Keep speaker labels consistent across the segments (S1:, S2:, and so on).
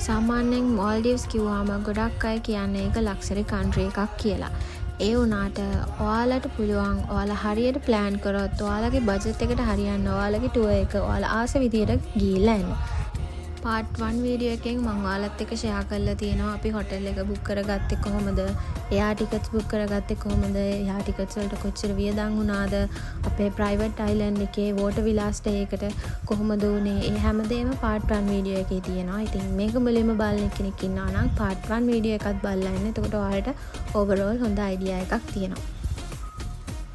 S1: සාමාන්‍යයෙන් මාල්ඩීව්ස් කිව්වම ගොඩක් අය කියන්නේ ඒක ලක්සරි කන්ට්‍රි එකක් කියලා. ඒ වුණාට ඔයාලට පුළුවන් ඔයාලා හරියට ප්ලෑන් කරොත් ඔයාලගේ බජට් එකට හරියන්න ඔයාලගේ ටුවර් එක ඔයාලා ආස විදියට ගිහිල්ලා එන්න. පාර්ට් 1 වීඩියෝ එකෙන් මම ඔයාලත් එක්ක ෂෙයා කරලා තියෙනවා අපි හොටෙල් එක බුක් කරගත්තේ කොහොමද, එයා ටිකට්ස් බුක් කරගත්තේ කොහොමද, එයා ටිකට්ස් වලට කොච්චර වියදම් වුණාද, අපේ ප්‍රයිවට් අයිලන්ඩ් එකේ වෝටර් විලා ස්ටේ එකට කොහොමද උනේ, ඒ හැමදේම පාර්ට් 1 වීඩියෝ එකේ තියෙනවා. ඉතින් මේක මුලින්ම බලන කෙනෙක් ඉන්නවා නම් පාර්ට් 1 වීඩියෝ එකත් බලලා ඉන්න. එතකොට ඔයාලට ඕවරෝල් හොඳ අයිඩියා එකක් තියෙනවා.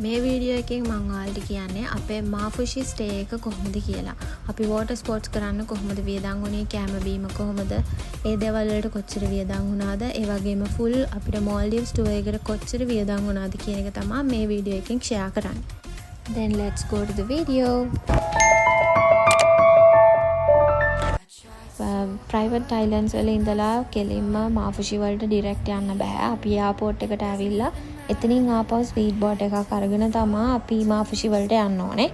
S1: මේ වීඩියෝ එකෙන් මම ඔයාලට කියන්නේ අපේ මාෆුෂි ස්ටේ එක කොහොමද කියලා. අපි වෝටර් ස්පෝර්ට්ස් කරන්න කොහොමද වියදම් වුනේ, කැම බීම කොහොමද, ඒ දේවල් වලට කොච්චර වියදම් වුණාද, ඒ වගේම ෆුල් අපිට මාල්ඩීව්ස් ටුවර් එකට කොච්චර වියදම් වුණාද කියන එක තමයි මේ වීඩියෝ එකෙන් ෂෙයා කරන්නේ. Then let's go to the video. Private islands වල ඉඳලා කෙලින්ම මාෆුෂි වලට ඩිරෙක්ට් යන්න බෑ. අපි එයාපෝට් එකට ඇවිල්ලා එතනින් ආපහු ස්පීඩ් බෝට් එකක් අරගෙන තමයි අපි මාෆුෂි වලට යන්න ඕනේ.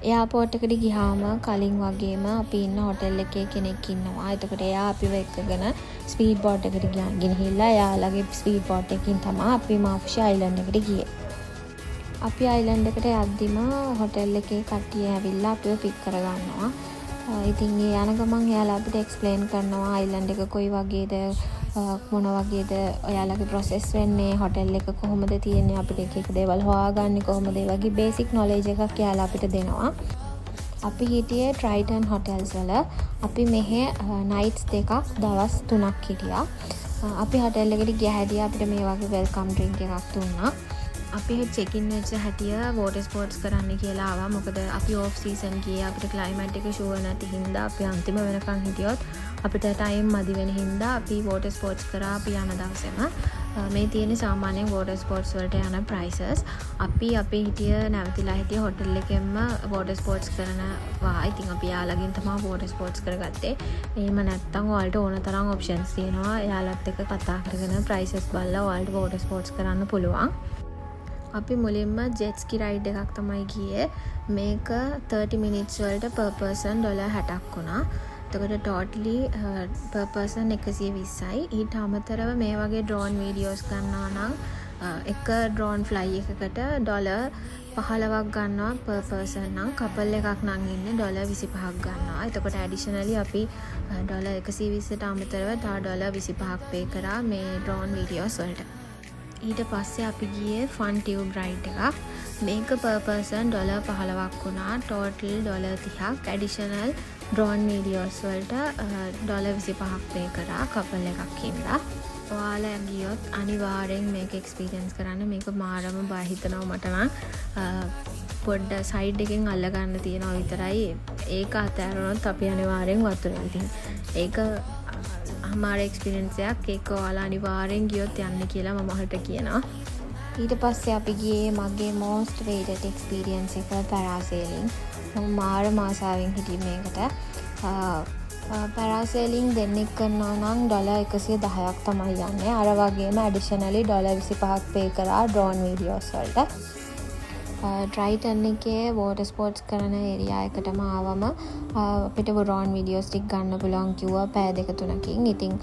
S1: එයාපෝට් එකට ගියාම කලින් වගේම අපි ඉන්න හොටෙල් එකේ කෙනෙක් ඉන්නවා. එතකොට එයා අපිව එක්කගෙන ස්පීඩ් බෝට් එකට ගෙනහිල්ලා එයාලගේ ස්පීඩ් බෝට් එකකින් තමයි අපි මාෆුෂි අයිලන්ඩ් එකට ගියේ. අපි අයිලන්ඩ් එකට යද්දිම හොටෙල් එකේ කට්ටිය ඇවිල්ලා අපිව පික් කරගන්නවා. ඉතින් ඒ යන ගමන් එයාලා අපිට එක්ස්ප්ලেইন කරනවා අයිලන්ඩ් එක කොයි වගේද, මොන වගේද ඔයාලගේ ප්‍රොසෙස් වෙන්නේ, හොටෙල් එක කොහොමද තියෙන්නේ, අපිට එක එක දේවල් හොයාගන්නේ කොහොමද, ඒ වගේ බේසික් නොලෙජ් එකක් එයාලා අපිට දෙනවා. අපි හිටියේ ට්‍රයිටන් හොටෙල්ස් වල. අපි මෙහෙ නයිට්ස් දෙකක් දවස් 3ක් හිටියා. අපි හොටෙල් එකට ගිය හැටි අපිට මේ වගේ වෙල්කම් ඩ්‍රින්ක් එකක් දුන්නා. අපි චෙකින් වෙච්ච හැටිය වෝටර් ස්පෝර්ට්ස් කරන්න කියලා ආවා. මොකද අපි ඕෆ් සීසන් ගියේ, අපිට ක්ලයිමේට් එක ෂුවර් නැති හින්දා අපි අන්තිම වෙනකන් හිටියොත් අපිට ටයිම් මදි වෙන හින්දා අපි වෝටර් ස්පෝර්ට්ස් කරා. අපි යන දවසේම මේ තියෙන සාමාන්‍යයෙන් වෝටර් ස්පෝර්ට්ස් වලට යන ප්‍රයිසස්. අපි හිටිය නැවතිලා හිටිය හොටෙල් එකෙන්ම වෝටර් ස්පෝර්ට්ස් කරනවා. ඉතින් අපි යාළගෙන් තමයි වෝටර් ස්පෝර්ට්ස් කරගත්තේ. එහෙම නැත්නම් ඔයාලට ඕන තරම් ඔප්ෂන්ස් තියෙනවා. එයාලත් එක්ක කතා කරගෙන ප්‍රයිසස් බලලා ඔයාලට වෝටර් ස්පෝර්ට්ස් කරන්න පුළුවන්. අපි මුලින්ම ජෙට් ස්කි රයිඩ් එකක් තමයි ගියේ. මේක 30 මිනිත්ස් වලට per person $60ක් වුණා. එතකොට ටෝටලි per person 120යි. ඊට අමතරව මේ වගේ ඩ්‍රෝන් වීඩියෝස් ගන්නවා නම් එක ඩ්‍රෝන් ෆ්ලයි එකකට $15ක් ගන්නවා per person නම්. කපල් එකක් නම් ඉන්නේ $25ක් ගන්නවා. එතකොට ඇඩිෂනලි අපි $120ට අමතරව තව $25ක් පේ කරා මේ ඩ්‍රෝන් වීඩියෝස් වලට. ඊට පස්සේ අපි ගියේ ෆන් ටියුබ් රයිඩ් එකක්. මේක per person $15ක් වුණා. ටෝටල් $30ක්. ඇඩිෂනල් ඩ්‍රෝන් වීඩියෝස් වලට $25ක් පේ කරා කපල් එකක් හින්දා. ඔයාලා ගියොත් අනිවාර්යෙන් මේක එක්ස්පීරියන්ස් කරන්න. මේක මාරම බය හිතනවා මට නම්. පොඩ්ඩ සයිඩ් එකෙන් අල්ල ගන්න තියෙනවා විතරයි. ඒක අතෑරුණොත් අපි අනිවාර්යෙන් වතුරේ. ඉතින් ඒක අමාර එක්ස්පීරියන්ස් එකක්. ඒක ඔයාලා අනිවාර්යෙන් ගියොත් යන්න කියලා මම ඔයාලට කියනවා. ඊට පස්සේ අපි ගියේ මගේ most rated experience එක පැරාසේලින්. මම මාර මාසාවෙන් හිටියේ මේකට. පැරාසේලින් දෙන්නෙක් කරනවා නම් $110ක් තමයි යන්නේ. අර වගේම ඇඩිෂනලි $25ක් පේ කරා ඩ්‍රෝන් වීඩියෝස් වලට. ට්‍රයිටන් එකේ වෝටර් ස්පෝර්ට්ස් කරන ඒරියා එකටම ආවම අපිට ඩ්‍රෝන් වීඩියෝස් ටික ගන්න පුළුවන් කිව්වා පැය 2-3කින්. ඉතින්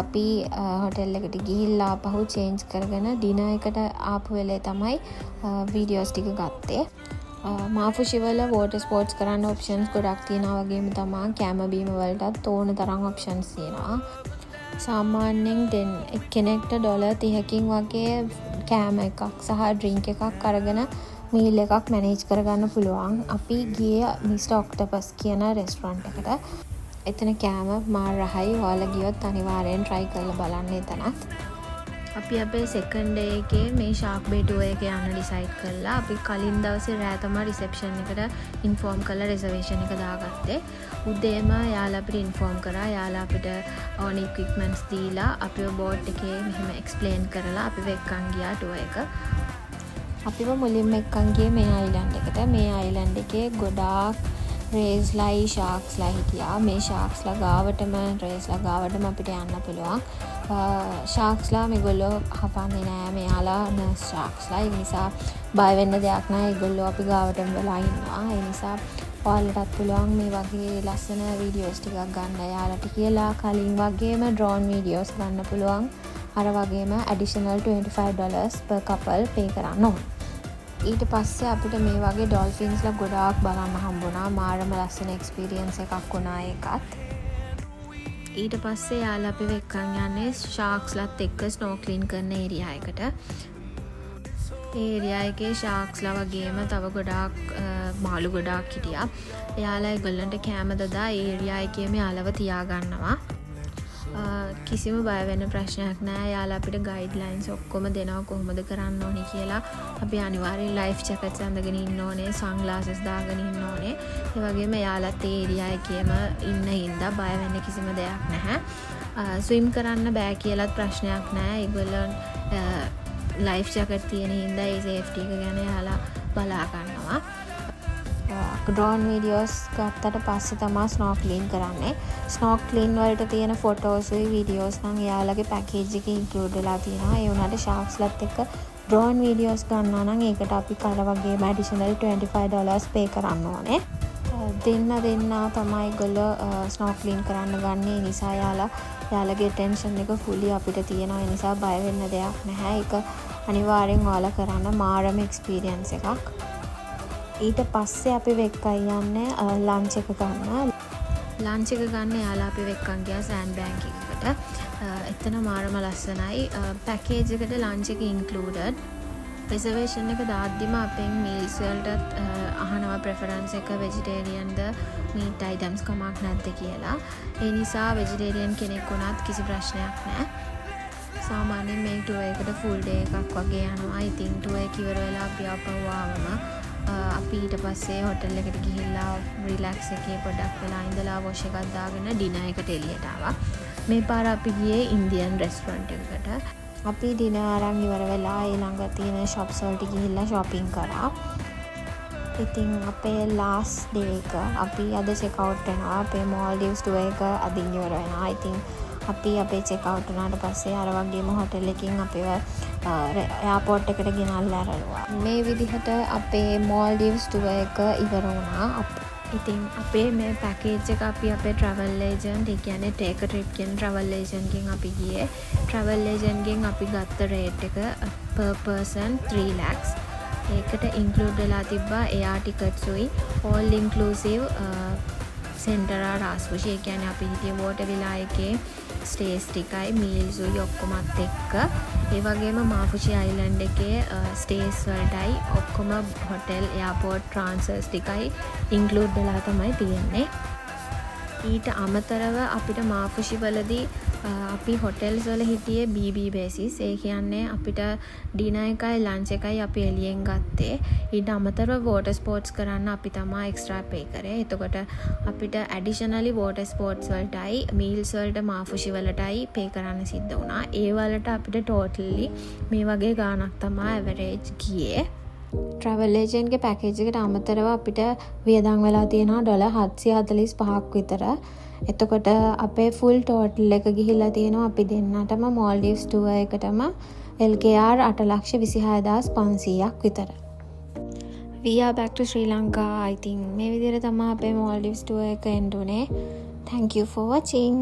S1: අපි හොටෙල් එකට ගිහිල්ලා ආපහු චේන්ජ් කරගෙන ඩිනර් එකට ආපු වෙලේ තමයි වීඩියෝස් ටික ගත්තේ. මාෆුෂි වල වෝටර් ස්පෝර්ට්ස් කරන්න ඔප්ෂන්ස් ගොඩක් තියෙනවා. වගේම තමයි කැම බීම වලටත් ඕන තරම් ඔප්ෂන්ස් තියෙනවා. සාමාන්‍යයෙන් කෙනෙක්ට $30කින් වගේ කෑම එකක් සහ ඩ්‍රින්ක් එකක් අරගෙන මීල් එකක් මැනේජ් කරගන්න පුළුවන්. අපි ගියේ මිස්ටර් ඔක්ටපස් කියන රෙස්ටොරන්ට් එකට. එතන කෑම මාර රහයි. ඔයාලා ගියොත් අනිවාර්යෙන් try කරලා බලන්න එතනත්. අපි අපේ සෙකන්ඩ් ඩේ එකේ මේ ෂාක් බේ ටුවර් එක යන්න ඩිසයිඩ් කළා. අපි කලින් දවසේ රෑ තමයි රිසෙප්ෂන් එකට ඉන්ෆෝම් කරලා රිසර්වේෂන් එක දාගත්තේ. උදේම යාලා අපිට ඉන්ෆෝම් කරා. යාලා අපිට ඕන ඉක්විප්මන්ට්ස් දීලා අපිව බෝට් එකේ මෙහෙම එක්ස්ප්ලেইন කරලා අපිව එක්කන් ගියා ටුවර් එක. අපිව මුලින්ම එක්කන් ගියේ මේ අයිලන්ඩ් එකට. මේ අයිලන්ඩ් එකේ ගොඩාක් රේස්ලයි ෂාක්ස්ලා හිටියා. මේ ෂාක්ස්ලා ගාවටම රේස්ලා ගාවටම අපිට යන්න පුළුවන්. ෂාක්ස්ලා මේගොල්ලෝ හපන්නේ නෑ. මෙයාලා නර්ස් ෂාක්ස්ලා. ඒ නිසා බය වෙන්න දෙයක් නෑ. ඒගොල්ලෝ අපි ගාවටම වෙලා ඉන්නවා. ඒ නිසා ඔයාලටත් පුළුවන් මේ වගේ ලස්සන වීඩියෝස් ටිකක් ගන්න යාලට කියලා. කලින් වගේම ඩ්‍රෝන් වීඩියෝස් ගන්න පුළුවන්. අර වගේම ඇඩිෂනල් $25 per couple pay කරන්න ඕන. ඊට පස්සේ අපිට මේ වගේ ඩොල්ෆින්ස්ලා ගොඩාක් බලන්න හම්බුණා. මාරම ලස්සන එක්ස්පීරියන්ස් එකක් වුණා ඒකත්. ඊට පස්සේ යාළුවා අපි වෙක්කන් යන්නේ ෂාක්ස්ලත් එක්ක ස්නෝක්ලින් කරන ඒරියා එකට. ඒ ඒරියා එකේ ෂාක්ස්ලා වගේම තව ගොඩාක් මාළු ගොඩාක් හිටියා. එයාලා ඒගොල්ලන්ට කෑම දදා ඒ ඒරියා එකේම යාළුවව තියාගන්නවා. කිසිම බය වෙන්න ප්‍රශ්නයක් නැහැ. යාළුවා අපිට ගයිඩ්ලයින්ස් ඔක්කොම දෙනවා කොහොමද කරන්න ඕනේ කියලා. අපි අනිවාර්යෙන් ලයිෆ් ජැකට්ස් අඳගෙන ඉන්න ඕනේ, සන්ග්ලාසස් දාගෙන ඉන්න ඕනේ. ඒ වගේම යාළුවාත් ඒ ඒරියා එකේම ඉන්න හින්දා බය වෙන්න කිසිම දෙයක් නැහැ. ස්විම් කරන්න බෑ කියලාත් ප්‍රශ්නයක් නැහැ. ඒගොල්ලන් ලයිෆ් ජැකට් තියෙන හින්දා ඒ සේෆ්ටි එක ගැන යාළුවා බලා ගන්නවා. ඩ්‍රෝන් වීඩියෝස් ගත්තට පස්සේ තමයි ස්නෝක්ලින් කරන්නේ. ස්නෝක්ලින් වලට තියෙන ෆොටෝස්යි වීඩියෝස් නම් එයාලගේ පැකේජ් එකේ ඉන්ක්ලූඩ් වෙලා තියෙනවා. ඒ වුණාට ෂාක්ස්ලත් එක්ක ඩ්‍රෝන් වීඩියෝස් ගන්නවා නම් ඒකට අපි කර වගේම ඇඩිෂනල් $25 pay කරන්න ඕනේ. දෙන්න තමයි ඒගොල්ලෝ ස්නෝක්ලින් කරන්න ගන්නේ. ඒ නිසා යාලගේ ටෙන්ෂන් එක ෆුලි අපිට තියෙනවා. ඒ නිසා බය වෙන්න දෙයක් නැහැ. ඒක අනිවාර්යෙන් ඔයාලා කරන්න මාරම එක්ස්පීරියන්ස් එකක්. ඊට පස්සේ අපි වෙක්කන් යන්නේ ලන්ච් එක ගන්න. ලන්ච් එක ගන්න යාළුවා අපි වෙක්කන් ගියා සෑන්ඩ් බැංක් එකකට. එතන මාරම ලස්සනයි. පැකේජ් එකට ලන්ච් එක ඉන්ක්ලූඩඩ්. රිසර්වේෂන් එක දාද්දිම අපෙන් මීල්ස් වලටත් අහනවා ප්‍රෙෆරන්ස් එක වෙජිටේරියන්ද මීට් අයිටම්ස් කමක් නැද්ද කියලා. ඒ නිසා වෙජිටේරියන් කෙනෙක් වුණත් කිසි ප්‍රශ්නයක් නැහැ. සාමාන්‍යයෙන් මේ ටුවර් එකට ෆුල් ඩේ එකක් වගේ යනවා. ඉතින් ටුවර් එක ඉවර වෙලා අපි ආපහු ආවම අපි ඊට පස්සේ හොටල් එකට ගිහිල්ලා රිලැක්ස් එකේ පොඩක් වෙලා ඉඳලා වොෂ් එකක් දාගෙන ඩිනර් එකට එළියට ආවා. මේ පාර අපි ගියේ ඉන්දියන් රෙස්ටොරන්ට් එකකට. අපි ඩිනර් අරන් ඉවර වෙලා ඊළඟ තියෙන shops වලට ගිහිල්ලා shopping කරා. ඉතින් අපේ last day එක අපි අද check out වෙනවා. අපේ Maldives tour එක අදින් ඉවර වෙනවා. ඉතින් අපි අපේ check out වුණාට පස්සේ අර වගේම හොටල් එකකින් අපිව එයාපෝට් එකට ගෙනල්ලා ඇරලුවා. මේ විදිහට අපේ Maldives tour එක ඉවර වුණා. ඉතින් අපේ මේ පැකේජ් එක අපි අපේ travel agent, ඒ කියන්නේ take a trip කියන travel agent ගෙන් අපි ගියේ. travel agent ගෙන් අපි ගත්ත rate එක per person 3 lakhs. ඒකට include වෙලා තිබ්බා air tickets උයි all inclusive සෙන්ටරා රාස්පුෂි. ඒ කියන්නේ අපි හිටිය වෝටර් විලා එකේ ස්ටේස් ටිකයි මීල්ස් උයි ඔක්කොමත් එක්ක. ඒ වගේම මාෆුෂි අයිලන්ඩ් එකේ ස්ටේස් වලටයි ඔක්කොම හොටෙල් එයාපෝට් ට්‍රාන්ස්ෆර්ස් ටිකයි ඉන්ක්ලූඩ් වෙලා තමයි තියෙන්නේ. ඊට අමතරව අපිට මාෆුෂි වලදී අපි හොටෙල්ස් වල හිටියේ BB basis. ඒ කියන්නේ අපිට ඩිනර් එකයි ලන්ච් එකයි අපි එළියෙන් ගත්තේ. ඊට අමතරව වෝටර් ස්පෝර්ට්ස් කරන්න අපි තමයි එක්ස්ට්‍රා පේ කරේ. එතකොට අපිට ඇඩිෂනලි වෝටර් ස්පෝර්ට්ස් වලටයි මීල්ස් වලට මාෆුෂි වලටයි පේ කරන්න සිද්ධ වුණා. ඒ වලට අපිට ටෝටලි මේ වගේ ගාණක් තමයි ඇවරේජ් ගියේ. travel agent ගේ පැකේජ් එකට අමතරව අපිට වියදම් වෙලා තියෙනවා $745ක් විතර. එතකොට අපේ full total එක ගිහිල්ලා තියෙනවා අපි දෙන්නටම Maldives tour එකටම LKR 8,26,500ක් විතර. We are back to Sri Lanka. I think මේ විදිහට තමයි අපේ Maldives tour එක end උනේ. Thank you for watching.